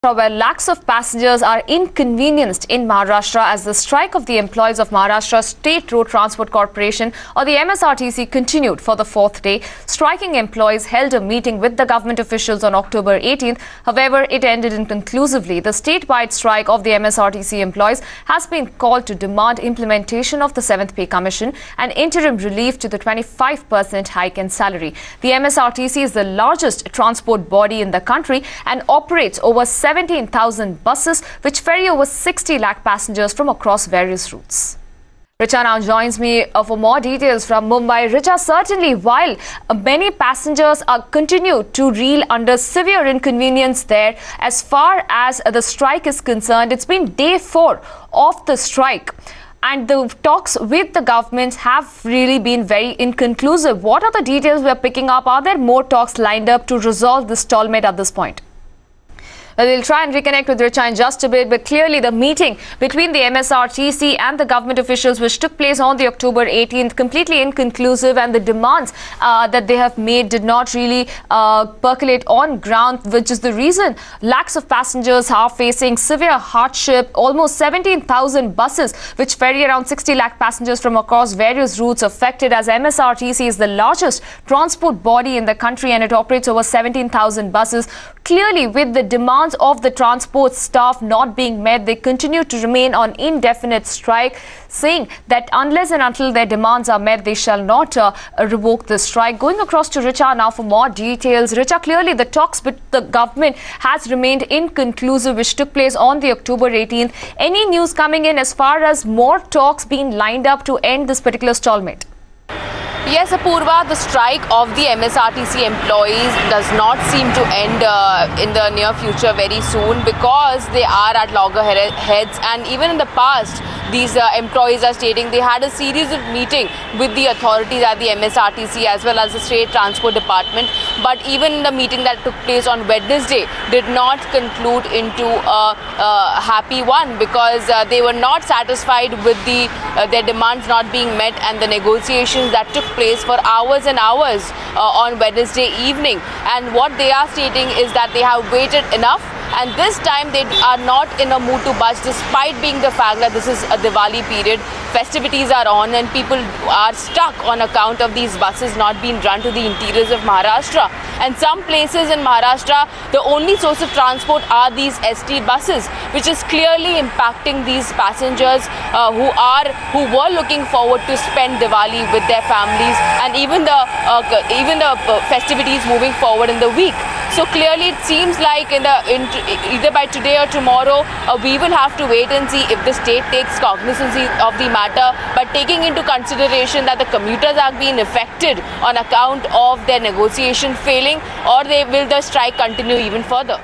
Where lakhs of passengers are inconvenienced in Maharashtra as the strike of the employees of Maharashtra State Road Transport Corporation or the MSRTC continued for the fourth day. Striking employees held a meeting with the government officials on October 18th. However, it ended inconclusively. The statewide strike of the MSRTC employees has been called to demand implementation of the 7th Pay Commission and interim relief to the 25% hike in salary. The MSRTC is the largest transport body in the country and operates over 17,000 buses which ferry over 60 lakh passengers from across various routes. Richa now joins me for more details from Mumbai. Richa, certainly while many passengers continue to reel under severe inconvenience there, as far as the strike is concerned, it's been day 4 of the strike. And the talks with the government have really been very inconclusive. What are the details we are picking up? Are there more talks lined up to resolve this stalemate at this point? Well, we'll try and reconnect with Richa in just a bit, but clearly the meeting between the MSRTC and the government officials which took place on the October 18th, completely inconclusive, and the demands that they have made did not really percolate on ground, which is the reason lakhs of passengers are facing severe hardship. Almost 17,000 buses which ferry around 60 lakh passengers from across various routes affected, as MSRTC is the largest transport body in the country and it operates over 17,000 buses. Clearly, with the demands of the transport staff not being met, they continue to remain on indefinite strike, saying that unless and until their demands are met, they shall not revoke the strike. Going across to Richa now for more details. Richa, clearly the talks with the government has remained inconclusive, which took place on the October 18th. Any news coming in as far as more talks being lined up to end this particular stalemate? Yes, Apurva, the strike of the MSRTC employees does not seem to end in the near future very soon, because they are at loggerheads, and even in the past these employees are stating they had a series of meetings with the authorities at the MSRTC as well as the State Transport Department, but even the meeting that took place on Wednesday did not conclude into a happy one, because they were not satisfied with their demands not being met, and the negotiations that took place for hours and hours on Wednesday evening. And what they are stating is that they have waited enough, and this time they are not in a mood to budge, despite being the fact that this is a Diwali period, festivities are on and people are stuck on account of these buses not being run to the interiors of Maharashtra. And some places in Maharashtra, the only source of transport are these ST buses, which is clearly impacting these passengers who were looking forward to spend Diwali with their families, and even the festivities moving forward in the week. So clearly it seems like either by today or tomorrow, we will have to wait and see if the state takes cognizance of the matter, but taking into consideration that the commuters are being affected on account of their negotiation failing, or will the strike continue even further?